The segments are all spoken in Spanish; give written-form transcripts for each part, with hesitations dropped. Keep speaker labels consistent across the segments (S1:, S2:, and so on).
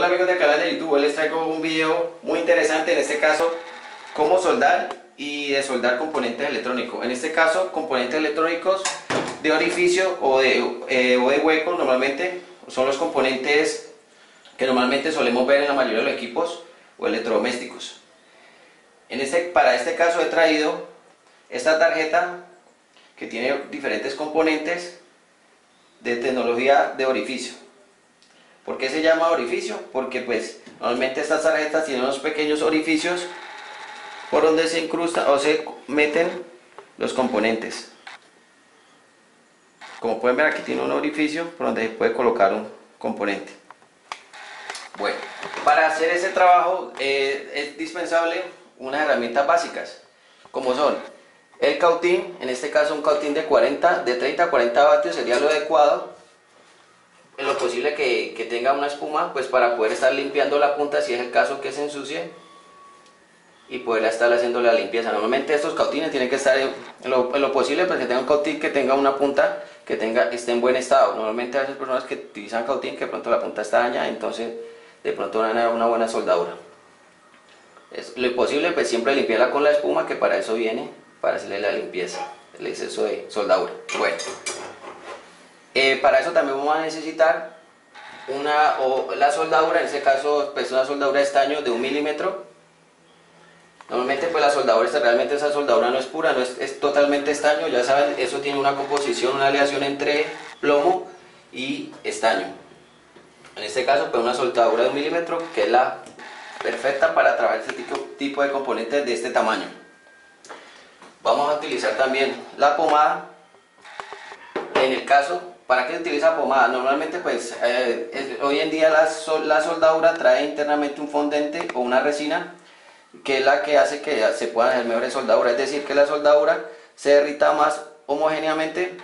S1: Hola amigos del canal de YouTube, hoy les traigo un video muy interesante, en este caso, cómo soldar y desoldar componentes electrónicos. En este caso, componentes electrónicos de orificio o de hueco, normalmente son los componentes que normalmente solemos ver en la mayoría de los equipos o electrodomésticos. Para este caso he traído esta tarjeta que tiene diferentes componentes de tecnología de orificio. ¿Por qué se llama orificio? Porque pues normalmente estas tarjetas tienen unos pequeños orificios por donde se incrustan o se meten los componentes. Como pueden ver, aquí tiene un orificio por donde se puede colocar un componente. Bueno, para hacer ese trabajo es dispensable unas herramientas básicas, como son el cautín. En este caso un cautín de 30 a 40 vatios sería lo adecuado. En lo posible que tenga una espuma, pues para poder estar limpiando la punta si es el caso que se ensucie y poder estar haciendo la limpieza. Normalmente estos cautines tienen que estar en lo posible, pues que tenga un cautín que tenga una punta que esté en buen estado. Normalmente hay personas que utilizan cautín que de pronto la punta está dañada, entonces de pronto van a dar una buena soldadura. Es lo posible, pues siempre limpiarla con la espuma, que para eso viene, para hacerle la limpieza, el exceso de soldadura. Bueno. Para eso también vamos a necesitar la soldadura, en este caso pues una soldadura de estaño de 1 milímetro. Normalmente pues la soldadura, realmente esa soldadura no es pura, no es totalmente estaño, ya saben, eso tiene una composición, una aleación entre plomo y estaño. En este caso pues una soldadura de 1 milímetro, que es la perfecta para trabajar este tipo de componentes de este tamaño. Vamos a utilizar también la pomada. En el caso, ¿para qué se utiliza pomada? Normalmente pues hoy en día la soldadura trae internamente un fondente o una resina, que es la que hace que se puedan hacer mejores soldaduras, es decir, que la soldadura se derrita más homogéneamente,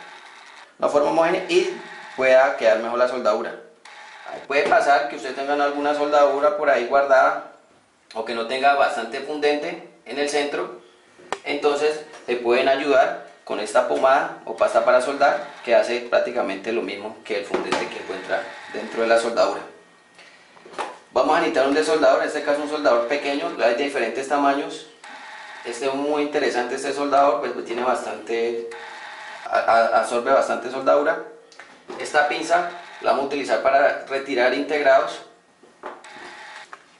S1: una forma homogénea, y pueda quedar mejor la soldadura. Puede pasar que usted tenga alguna soldadura por ahí guardada o que no tenga bastante fundente en el centro, entonces se pueden ayudar con esta pomada o pasta para soldar, que hace prácticamente lo mismo que el fundente que encuentra dentro de la soldadura. Vamos a necesitar un desoldador, en este caso un soldador pequeño, hay de diferentes tamaños. Este es muy interesante, este soldador, pues tiene absorbe bastante soldadura. Esta pinza la vamos a utilizar para retirar integrados.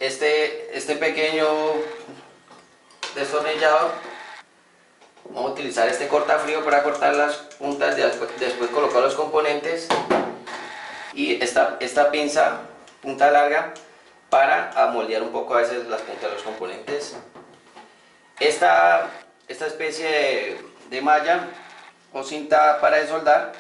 S1: Este pequeño destornillador, vamos a utilizar este cortafrío para cortar las puntas, después colocar los componentes, y esta pinza punta larga para amoldear un poco a veces las puntas de los componentes. Esta especie de malla o cinta para desoldar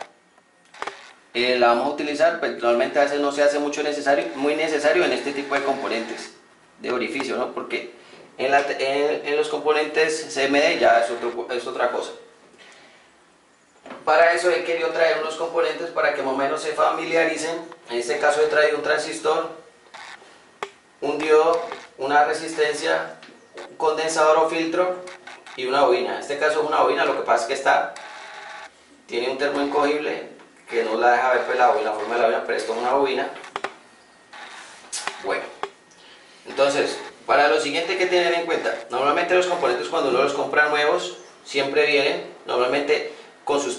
S1: la vamos a utilizar, pues normalmente a veces no se hace muy necesario en este tipo de componentes de orificio, ¿no? Porque en los componentes CMD ya es otra cosa. Para eso he querido traer unos componentes para que más o menos se familiaricen. En este caso he traído un transistor, un diodo, una resistencia, un condensador o filtro y una bobina. En este caso es una bobina, lo que pasa es que tiene un termo encogible que no la deja ver pues la forma de la bobina, pero esto es una bobina. Bueno, entonces, para lo siguiente que tener en cuenta, normalmente los componentes cuando uno los compra nuevos siempre vienen normalmente con sus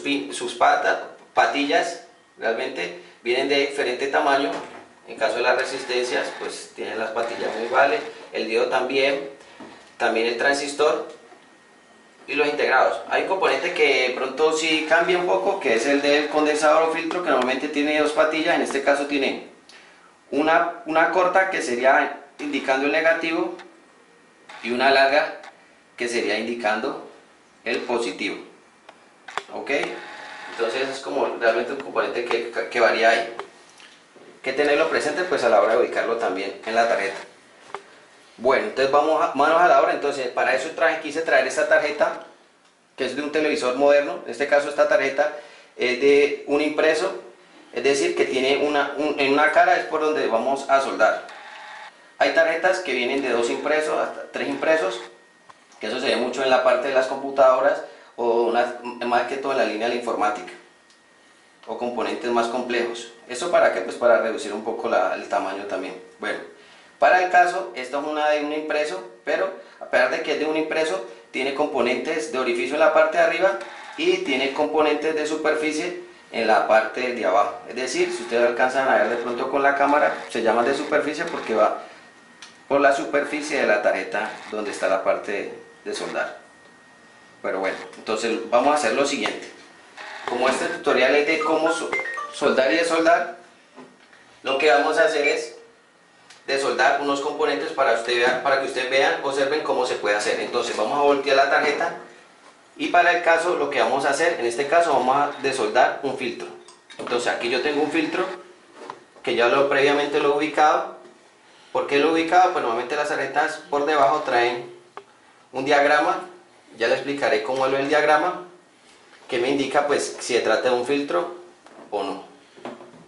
S1: patillas, realmente vienen de diferente tamaño. En caso de las resistencias pues tienen las patillas muy iguales, el diodo también el transistor y los integrados. Hay un componente que de pronto sí cambia un poco, que es el del condensador o filtro, que normalmente tiene dos patillas. En este caso tiene una corta, que sería indicando el negativo, y una larga, que sería indicando el positivo. ¿Ok? Entonces es como realmente un componente que varía ahí. Que tenerlo presente pues a la hora de ubicarlo también en la tarjeta. Bueno, entonces manos a la obra. Entonces para eso quise traer esta tarjeta, que es de un televisor moderno. En este caso esta tarjeta es de un impreso, es decir, que tiene en una cara es por donde vamos a soldar. Hay tarjetas que vienen de 2 impresos hasta 3 impresos, que eso se ve mucho en la parte de las computadoras o más que todo en la línea de la informática. o componentes más complejos. ¿Esto para qué? Pues para reducir un poco el tamaño también. Bueno, para el caso, esto es una de un impreso, pero a pesar de que es de un impreso, tiene componentes de orificio en la parte de arriba y tiene componentes de superficie en la parte de abajo. Es decir, si ustedes alcanzan a ver de pronto con la cámara, se llama de superficie porque va por la superficie de la tarjeta donde está la parte de soldar. Pero bueno, entonces vamos a hacer lo siguiente. Como este tutorial es de cómo soldar y desoldar, lo que vamos a hacer es desoldar unos componentes para que ustedes vean, observen cómo se puede hacer. Entonces vamos a voltear la tarjeta y para el caso lo que vamos a hacer, en este caso vamos a desoldar un filtro. Entonces aquí yo tengo un filtro que ya previamente lo he ubicado. ¿Por qué lo he ubicado? Pues normalmente las tarjetas por debajo traen un diagrama, ya le explicaré cómo es el diagrama, que me indica pues si se trata de un filtro o no.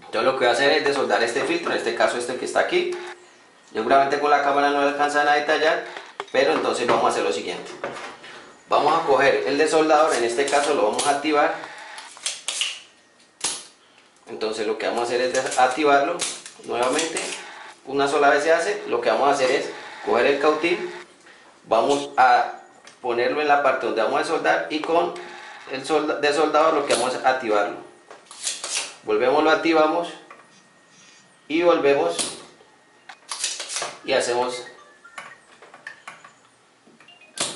S1: Entonces lo que voy a hacer es desoldar este filtro, en este caso este que está aquí. Seguramente con la cámara no alcanzan a detallar, pero entonces vamos a hacer lo siguiente. Vamos a coger el desoldador, en este caso lo vamos a activar. Entonces lo que vamos a hacer es activarlo nuevamente. Una sola vez se hace, lo que vamos a hacer es coger el cautín, vamos a ponerlo en la parte donde vamos a soldar y con el desoldador lo que vamos a activarlo. Volvemos, lo activamos y volvemos y hacemos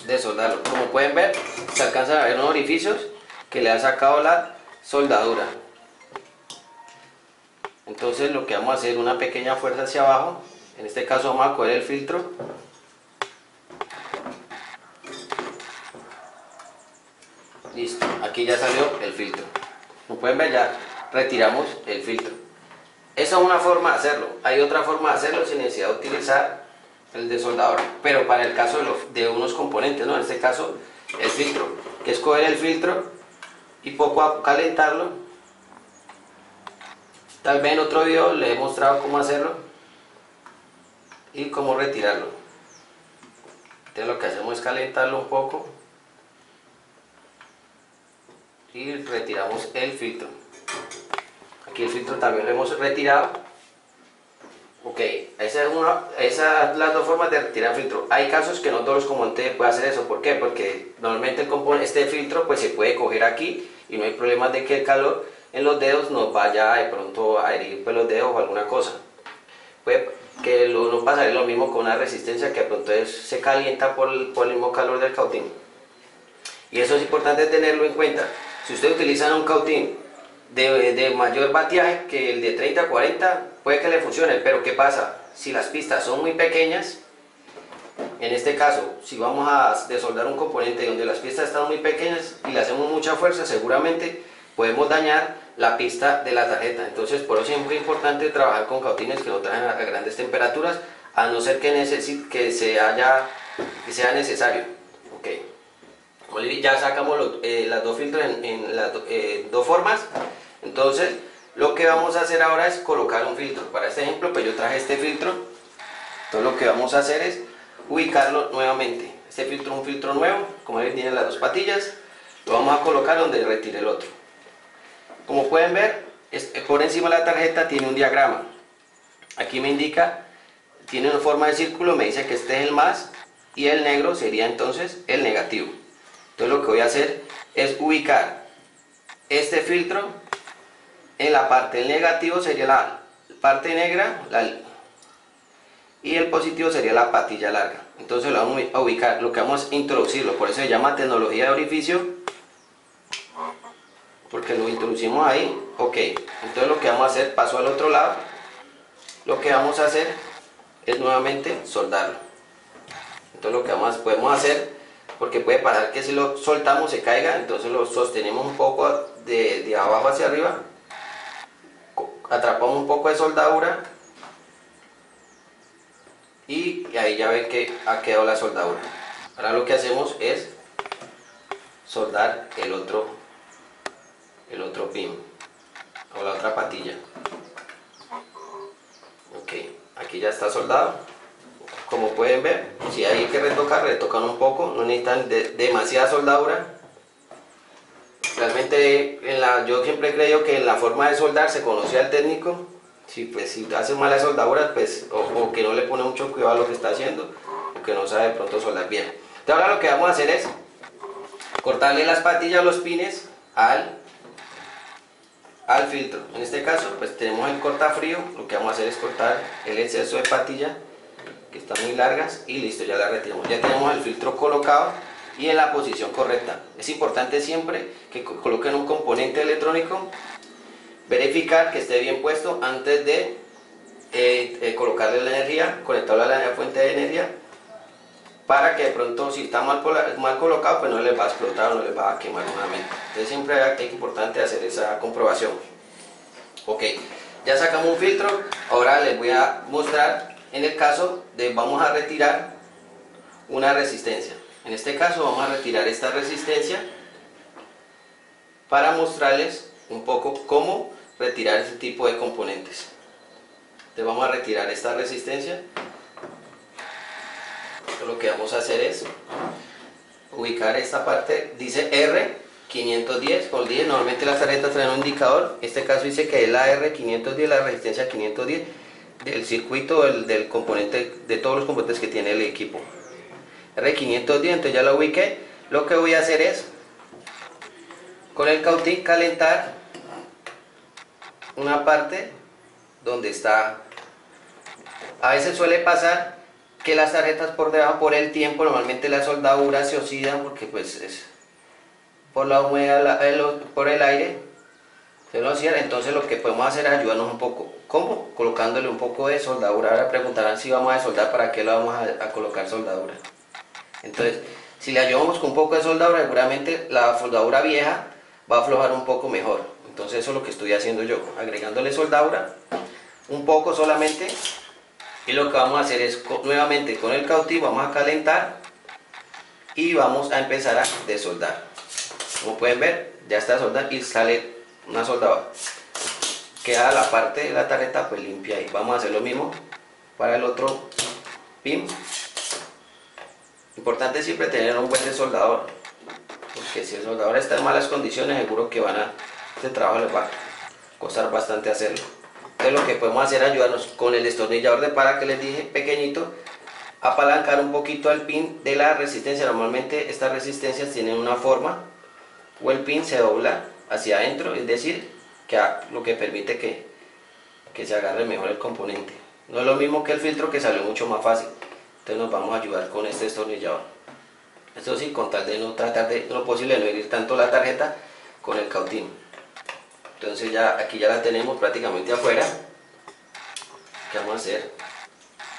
S1: desoldarlo. Como pueden ver, se alcanzan a ver unos orificios que le ha sacado la soldadura. Entonces lo que vamos a hacer, una pequeña fuerza hacia abajo. En este caso vamos a coger el filtro. Listo, aquí ya salió el filtro. Como pueden ver, ya retiramos el filtro. Esa es una forma de hacerlo. Hay otra forma de hacerlo sin necesidad de utilizar el desoldador, pero para el caso de unos componentes, ¿no? En este caso el filtro, que es coger el filtro y poco a calentarlo. Tal vez en otro video le he mostrado cómo hacerlo y cómo retirarlo. Entonces lo que hacemos es calentarlo un poco y retiramos el filtro. Aquí el filtro también lo hemos retirado. Ok, esas son las dos formas de retirar filtro. Hay casos que no todos los componentes pueden hacer eso. ¿Por qué? Porque normalmente este filtro pues se puede coger aquí y no hay problema de que el calor en los dedos nos vaya de pronto a herir pues, los dedos o alguna cosa. Puede que no pasaría lo mismo con una resistencia que de pronto se calienta por el mismo calor del cautín. Y eso es importante tenerlo en cuenta. Si ustedes utilizan un cautín de mayor bateaje que el de 30 a 40, puede que le funcione, pero ¿qué pasa? Si las pistas son muy pequeñas, en este caso, si vamos a desoldar un componente donde las pistas están muy pequeñas y le hacemos mucha fuerza, seguramente podemos dañar la pista de la tarjeta. Entonces por eso es muy importante trabajar con cautines que no traen a grandes temperaturas, a no ser que sea necesario. Okay. Ya sacamos las dos filtros en las dos formas. Entonces lo que vamos a hacer ahora es colocar un filtro. Para este ejemplo pues yo traje este filtro. Entonces lo que vamos a hacer es ubicarlo nuevamente. Este filtro es un filtro nuevo, como ven tiene las dos patillas. Lo vamos a colocar donde retire el otro. Como pueden ver, por encima de la tarjeta tiene un diagrama. Aquí me indica, tiene una forma de círculo, me dice que este es el más y el negro sería entonces el negativo. Entonces lo que voy a hacer es ubicar este filtro en la parte del negativo, sería la parte negra, y el positivo sería la patilla larga. Entonces lo vamos a ubicar, lo que vamos a introducirlo, por eso se llama tecnología de orificio, porque lo introducimos ahí. Ok, entonces lo que vamos a hacer, paso al otro lado, lo que vamos a hacer es nuevamente soldarlo. Entonces lo que podemos hacer, porque puede pasar que si lo soltamos se caiga, entonces lo sostenemos un poco de abajo hacia arriba, atrapamos un poco de soldadura y ahí ya ven que ha quedado la soldadura. Ahora lo que hacemos es soldar el otro pin o la otra patilla. Ok, aquí ya está soldado. Como pueden ver, si hay que retocan un poco, no necesitan demasiada soldadura. realmente yo siempre he creído que en la forma de soldar se conoce al técnico. Si hace mala soldadura, pues, o que no le pone mucho cuidado a lo que está haciendo, o que no sabe de pronto soldar bien. Entonces ahora lo que vamos a hacer es cortarle las patillas o los pines al filtro. En este caso pues tenemos el cortafrío. Lo que vamos a hacer es cortar el exceso de patilla que están muy largas y listo, ya la retiramos. Ya tenemos el filtro colocado y en la posición correcta. Es importante siempre que coloquen un componente electrónico, verificar que esté bien puesto antes de colocarle la energía, conectarlo a la fuente de energía, para que de pronto si está mal colocado pues no les va a explotar o no les va a quemar nuevamente. Entonces siempre es importante hacer esa comprobación. Ok, ya sacamos un filtro. Ahora les voy a mostrar en el caso de vamos a retirar una resistencia. En este caso vamos a retirar esta resistencia para mostrarles un poco cómo retirar ese tipo de componentes. Entonces vamos a retirar esta resistencia. Lo que vamos a hacer es ubicar esta parte, dice R510 con 10, normalmente las tarjetas traen un indicador, en este caso dice que es la R510, la resistencia 510 del circuito del componente, de todos los componentes que tiene el equipo. R510, entonces ya la ubiqué. Lo que voy a hacer es con el cautín calentar una parte donde está. A veces suele pasar que las tarjetas por debajo, por el tiempo, normalmente las soldaduras se oxidan porque pues es por la humedad, por el aire se lo cierra. Entonces lo que podemos hacer es ayudarnos un poco. ¿Cómo? Colocándole un poco de soldadura. Ahora preguntarán si vamos a soldar, ¿para qué le vamos a colocar soldadura? Entonces si le ayudamos con un poco de soldadura, seguramente la soldadura vieja va a aflojar un poco mejor. Entonces eso es lo que estoy haciendo yo, agregándole soldadura un poco solamente. Y lo que vamos a hacer es nuevamente con el cautín vamos a calentar y vamos a empezar a desoldar. Como pueden ver, ya está soldado y sale una soldadura. Queda la parte de la tarjeta pues limpia y vamos a hacer lo mismo para el otro pin. Importante siempre tener un buen desoldador, porque si el soldador está en malas condiciones seguro que este trabajo les va a costar bastante hacerlo. Entonces lo que podemos hacer es ayudarnos con el destornillador de para que les dije pequeñito, apalancar un poquito al pin de la resistencia. Normalmente estas resistencias tienen una forma o el pin se dobla hacia adentro, es decir, que lo que permite que se agarre mejor el componente. No es lo mismo que el filtro, que salió mucho más fácil. Entonces nos vamos a ayudar con este destornillador. Esto sí, con tal de no tratar de lo posible de no herir tanto la tarjeta con el cautín. Entonces ya aquí ya la tenemos prácticamente afuera. ¿Qué vamos a hacer?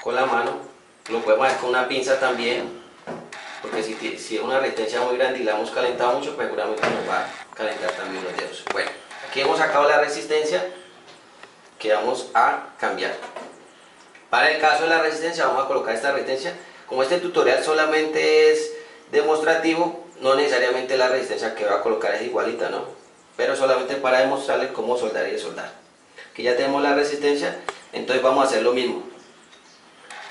S1: Con la mano, lo podemos hacer con una pinza también, porque si es una resistencia muy grande y la hemos calentado mucho, pues seguramente nos va a calentar también los dedos. Bueno, aquí hemos sacado la resistencia que vamos a cambiar. Para el caso de la resistencia vamos a colocar esta resistencia. Como este tutorial solamente es demostrativo, no necesariamente la resistencia que va a colocar es igualita, ¿no? Pero solamente para demostrarles cómo soldar y desoldar. Aquí ya tenemos la resistencia, entonces vamos a hacer lo mismo.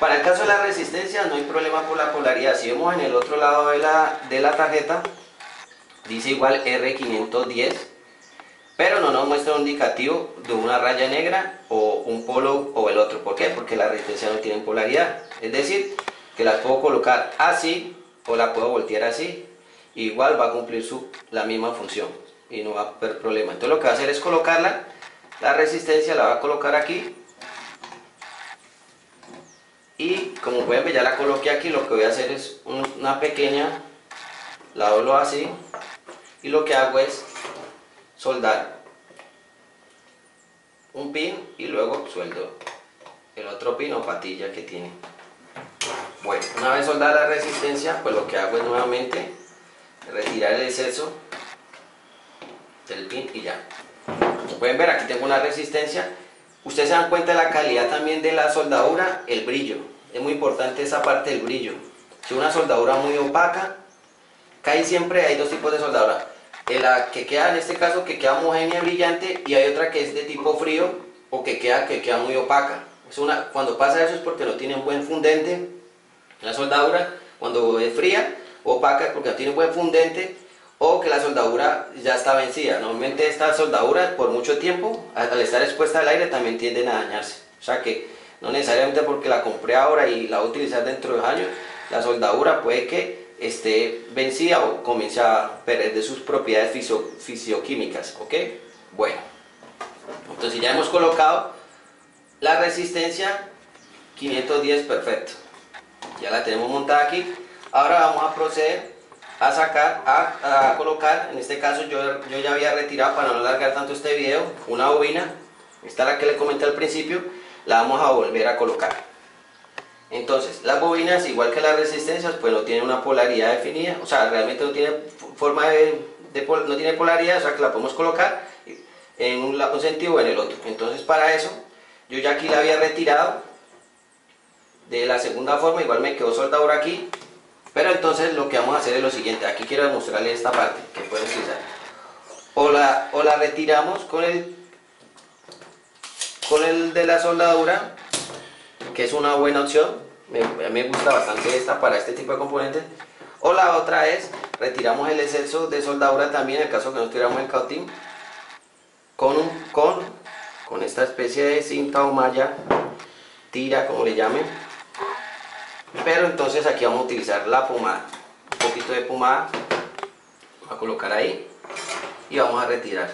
S1: Para el caso de la resistencia no hay problema por la polaridad. Si vemos en el otro lado de la tarjeta, dice igual R510, pero no nos muestra un indicativo de una raya negra o un polo o el otro. ¿Por qué? Porque la resistencia no tiene polaridad. Es decir, que las puedo colocar así o la puedo voltear así. Igual va a cumplir la misma función y no va a haber problema. Entonces lo que va a hacer es colocarla, la resistencia la va a colocar aquí. Y como pueden ver ya la coloqué aquí. Lo que voy a hacer es una pequeña, la doblo así y lo que hago es soldar un pin y luego sueldo el otro pin o patilla que tiene. Bueno, una vez soldada la resistencia, pues lo que hago es nuevamente retirar el exceso del pin y ya. Como pueden ver, aquí tengo una resistencia. Ustedes se dan cuenta de la calidad también de la soldadura, el brillo. Es muy importante esa parte del brillo. Si una soldadura muy opaca, casi siempre hay dos tipos de soldadura. La que queda, en este caso, que queda homogénea, brillante, y hay otra que es de tipo frío o que queda muy opaca. Cuando pasa eso es porque no tiene un buen fundente. La soldadura, cuando es fría, opaca, porque no tiene un buen fundente, o que la soldadura ya está vencida. Normalmente estas soldaduras por mucho tiempo, al estar expuesta al aire, también tienden a dañarse. O sea que no necesariamente porque la compré ahora y la voy a utilizar dentro de 2 años, la soldadura puede que esté vencida o comience a perder de sus propiedades fisioquímicas. ¿Ok? Bueno, entonces ya hemos colocado la resistencia 510, perfecto. Ya la tenemos montada aquí. Ahora vamos a proceder a sacar, a colocar, en este caso yo ya había retirado, para no alargar tanto este video, una bobina. Esta es la que le comenté al principio, la vamos a volver a colocar. Entonces, las bobinas, igual que las resistencias, pues no tienen una polaridad definida, o sea, realmente no tiene forma no tiene polaridad, o sea que la podemos colocar en un sentido o en el otro. Entonces, para eso, yo ya aquí la había retirado de la segunda forma, igual me quedó soldadura aquí. Pero entonces lo que vamos a hacer es lo siguiente, aquí quiero mostrarle esta parte que pueden utilizar. O la retiramos con el de la soldadura, que es una buena opción, me gusta bastante esta para este tipo de componentes. O la otra es, retiramos el exceso de soldadura también, en el caso que no tuviéramos el cautín, con esta especie de cinta o malla, tira, como le llamen. Pero entonces aquí vamos a utilizar la pomada, un poquito de pomada, vamos a colocar ahí y vamos a retirar.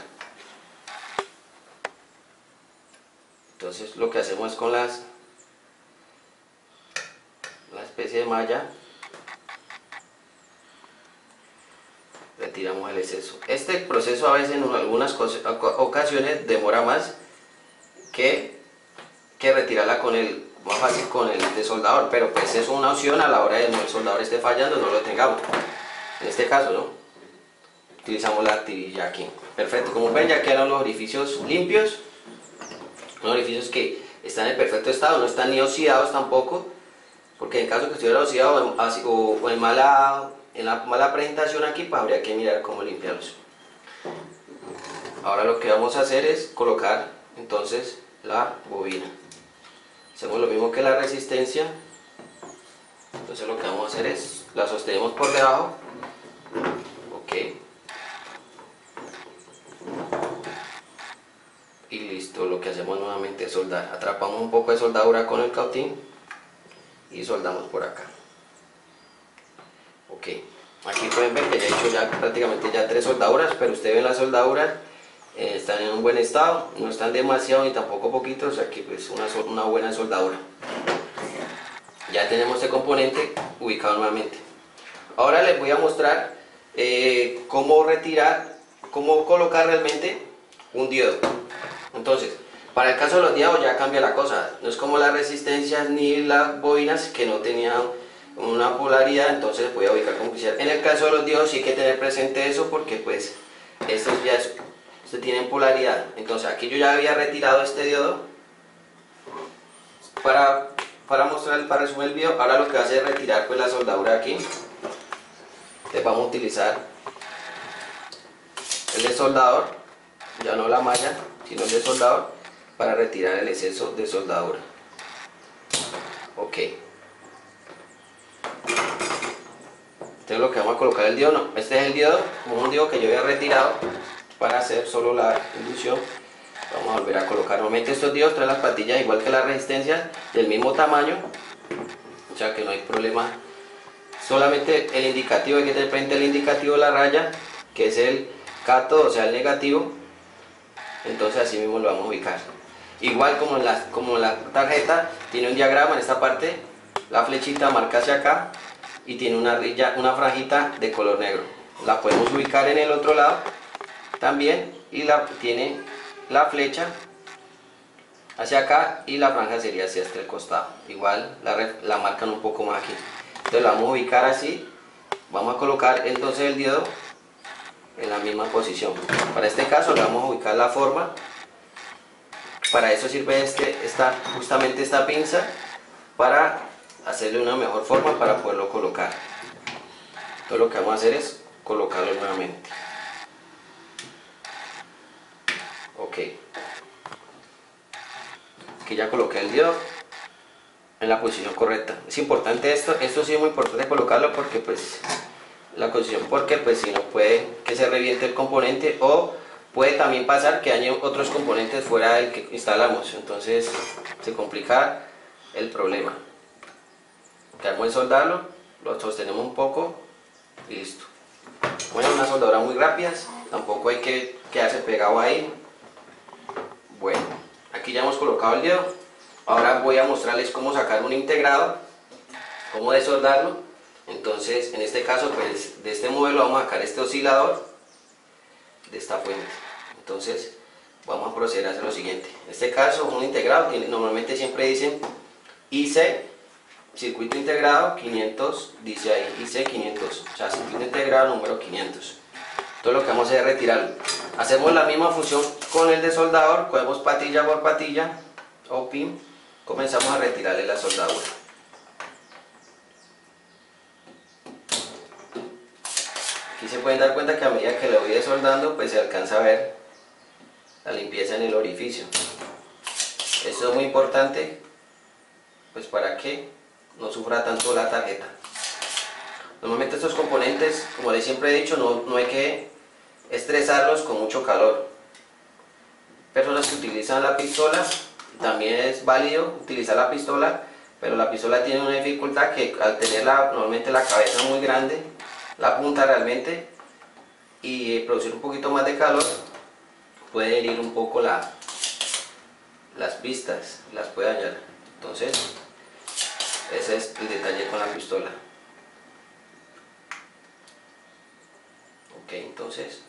S1: Entonces lo que hacemos es con la especie de malla, retiramos el exceso. Este proceso a veces en algunas ocasiones demora más que retirarla más fácil con el desoldador, pero pues es una opción a la hora de el soldador esté fallando, no lo tengamos. En este caso, ¿no? Utilizamos la tirilla aquí. Perfecto, como ven ya quedan los orificios limpios, unos orificios que están en perfecto estado, no están ni oxidados tampoco, porque en caso que estuviera oxidado o en la mala presentación aquí, pues habría que mirar cómo limpiarlos. Ahora lo que vamos a hacer es colocar entonces la bobina. Hacemos lo mismo que la resistencia. Entonces lo que vamos a hacer es la sostenemos por debajo. Ok. Y listo, lo que hacemos nuevamente es soldar. Atrapamos un poco de soldadura con el cautín y soldamos por acá. Ok. Aquí pueden ver que ya he hecho ya prácticamente ya 3 soldaduras, pero ustedes ven las soldaduras. Están en un buen estado, no están demasiado ni tampoco poquito, o sea que pues una buena soldadura. Ya tenemos este componente ubicado nuevamente. Ahora les voy a mostrar cómo colocar realmente un diodo. Entonces, para el caso de los diodos ya cambia la cosa, no es como las resistencias ni las bobinas que no tenían una polaridad, entonces voy a ubicar como quisiera. En el caso de los diodos sí hay que tener presente eso porque pues estos ya tienen polaridad. Entonces aquí yo ya había retirado este diodo para resumir el video. Ahora lo que va a hacer es retirar pues la soldadura aquí. Entonces vamos a utilizar el desoldador, ya no la malla sino el desoldador, para retirar el exceso de soldadura. Ok, entonces lo que vamos a colocar el diodo, este es el diodo, un diodo que yo había retirado para hacer solo la inducción. Vamos a volver a colocar. Normalmente estos diodos traen las patillas igual que las resistencias, del mismo tamaño, o sea que no hay problema. Solamente el indicativo, hay que tener presente el indicativo de la raya, que es el cátodo, o sea el negativo. Entonces así mismo lo vamos a ubicar. Igual como la tarjeta tiene un diagrama en esta parte, la flechita marca hacia acá y tiene una franjita de color negro. La podemos ubicar en el otro lado también y tiene la flecha hacia acá y la franja sería hacia este costado. Igual la marcan un poco más aquí. Entonces la vamos a ubicar así. Vamos a colocar entonces el diodo en la misma posición. Para este caso le vamos a ubicar la forma. Para eso sirve justamente esta pinza, para hacerle una mejor forma para poderlo colocar. Entonces lo que vamos a hacer es colocarlo nuevamente. Ok, aquí ya coloqué el diodo en la posición correcta. Es importante esto sí es muy importante colocarlo porque pues la cocción, porque pues si no puede que se reviente el componente, o puede también pasar que haya otros componentes fuera del que instalamos, entonces se complica el problema. Quedamos en soldarlo, lo sostenemos un poco y listo. Bueno, una soldadura muy rápida, tampoco hay que quedarse pegado ahí. Bueno, aquí ya hemos colocado el dedo. Ahora voy a mostrarles cómo sacar un integrado, cómo desoldarlo. Entonces, en este caso, pues de este modelo vamos a sacar este oscilador de esta fuente. Entonces, vamos a proceder a hacer lo siguiente. En este caso, un integrado, normalmente siempre dicen IC, circuito integrado 500, dice ahí IC 500, o sea, circuito integrado número 500. Entonces lo que vamos a hacer es retirarlo. Hacemos la misma función con el desoldador, cogemos patilla por patilla o pin, comenzamos a retirarle la soldadura. Aquí se pueden dar cuenta que a medida que lo voy desoldando, pues se alcanza a ver la limpieza en el orificio. Esto es muy importante, pues para que no sufra tanto la tarjeta. Normalmente estos componentes, como les siempre he dicho, no hay que estresarlos con mucho calor. Personas que utilizan la pistola, también es válido utilizar la pistola, pero la pistola tiene una dificultad que al tener normalmente la cabeza muy grande, la punta realmente, y producir un poquito más de calor, puede herir un poco las pistas, las puede dañar. Entonces, ese es el detalle con la pistola. Ok, entonces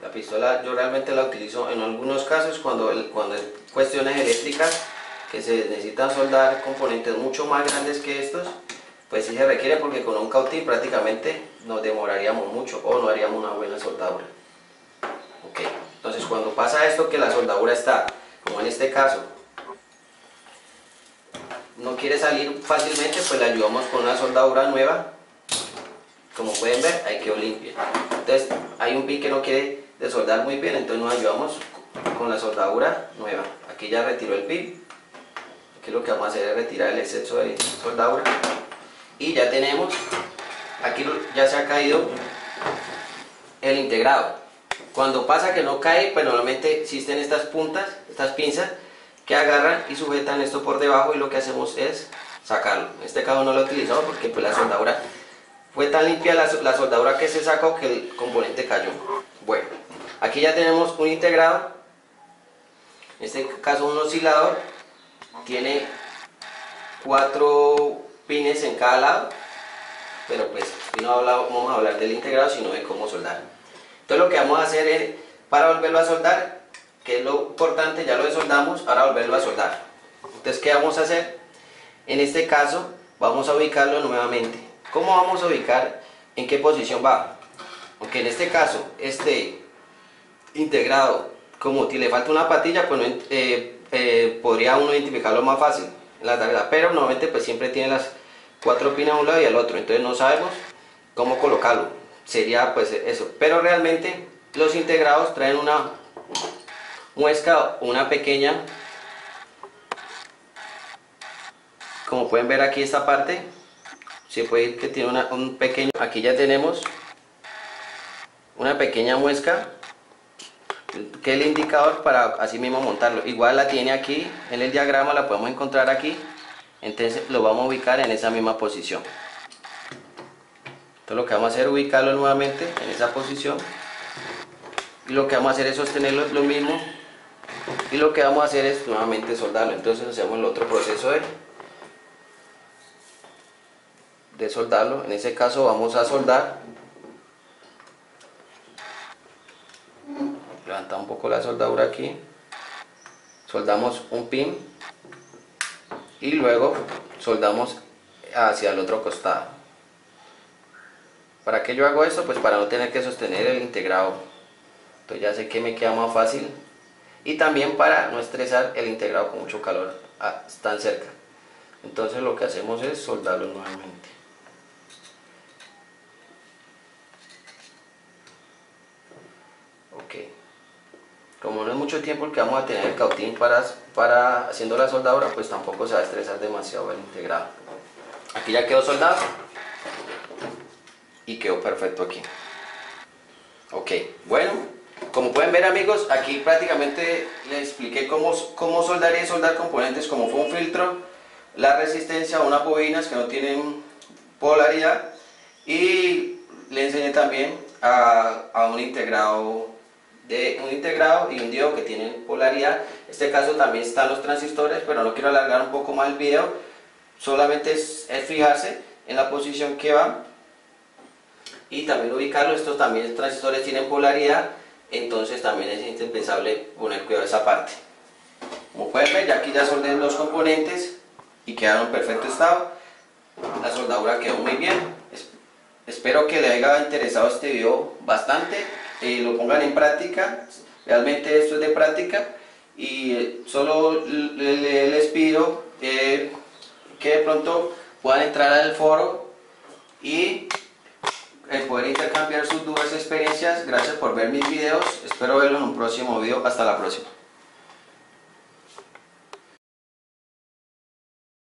S1: la pistola yo realmente la utilizo en algunos casos cuando es cuestiones eléctricas que se necesitan soldar componentes mucho más grandes que estos, pues sí se requiere, porque con un cautín prácticamente nos demoraríamos mucho o no haríamos una buena soldadura. Ok, entonces cuando pasa esto, que la soldadura está, como en este caso, no quiere salir fácilmente, pues le ayudamos con una soldadura nueva. Como pueden ver, ahí quedó limpia. Entonces hay un pin que no quiere desoldar muy bien, entonces nos ayudamos con la soldadura nueva. Aquí ya retiró el pin. Aquí lo que vamos a hacer es retirar el exceso de soldadura. Y ya tenemos, aquí ya se ha caído el integrado. Cuando pasa que no cae, pues normalmente existen estas puntas, estas pinzas, que agarran y sujetan esto por debajo, y lo que hacemos es sacarlo. En este caso no lo he utilizado porque pues la soldadura fue tan limpia, la soldadura que se sacó, que el componente cayó. Bueno, aquí ya tenemos un integrado, en este caso un oscilador, tiene 4 pines en cada lado, pero pues no vamos a hablar del integrado, sino de cómo soldar. Entonces lo que vamos a hacer es, para volverlo a soldar, que es lo importante, ya lo desoldamos, ahora volverlo a soldar. Entonces, ¿qué vamos a hacer? En este caso vamos a ubicarlo nuevamente. ¿Cómo vamos a ubicar? ¿En qué posición va? Porque en este caso, este integrado, como si le falta una patilla, pues podría uno identificarlo más fácil en la tarjeta, pero normalmente pues siempre tiene las 4 pinas a un lado y al otro, entonces no sabemos cómo colocarlo. Sería pues eso, pero realmente los integrados traen una muesca, una pequeña, como pueden ver aquí esta parte, se puede ver que tiene un pequeño, aquí ya tenemos una pequeña muesca, que es el indicador para así mismo montarlo. Igual la tiene aquí en el diagrama, la podemos encontrar aquí, entonces lo vamos a ubicar en esa misma posición. Entonces lo que vamos a hacer es ubicarlo nuevamente en esa posición, y lo que vamos a hacer es sostenerlo lo mismo, y lo que vamos a hacer es nuevamente soldarlo. Entonces hacemos el otro proceso de soldarlo. En ese caso vamos a soldar, levantar un poco la soldadura aquí, soldamos un pin y luego soldamos hacia el otro costado. ¿Para qué yo hago esto? Pues para no tener que sostener el integrado, entonces ya sé que me queda más fácil, y también para no estresar el integrado con mucho calor tan cerca. Entonces lo que hacemos es soldarlo nuevamente. Ok, como no es mucho tiempo el que vamos a tener el cautín para haciendo la soldadura, pues tampoco se va a estresar demasiado el integrado. Aquí ya quedó soldado. y quedó perfecto aquí. Ok, bueno, como pueden ver amigos, aquí prácticamente les expliqué cómo soldar y soldar componentes, como fue un filtro, la resistencia a unas bobinas que no tienen polaridad, y le enseñé también a un integrado y un diodo que tienen polaridad. En este caso también están los transistores, pero no quiero alargar un poco más el video, solamente es fijarse en la posición que va y también ubicarlo. Estos también transistores tienen polaridad, entonces también es indispensable poner cuidado a esa parte. Como pueden ver, ya aquí ya soldé los componentes y quedaron en perfecto estado. La soldadura quedó muy bien. Espero que les haya interesado este video bastante, lo pongan en práctica. Realmente esto es de práctica y solo les pido que de pronto puedan entrar al foro y poder intercambiar sus dudas y experiencias. Gracias por ver mis videos, espero verlos en un próximo video. Hasta la próxima.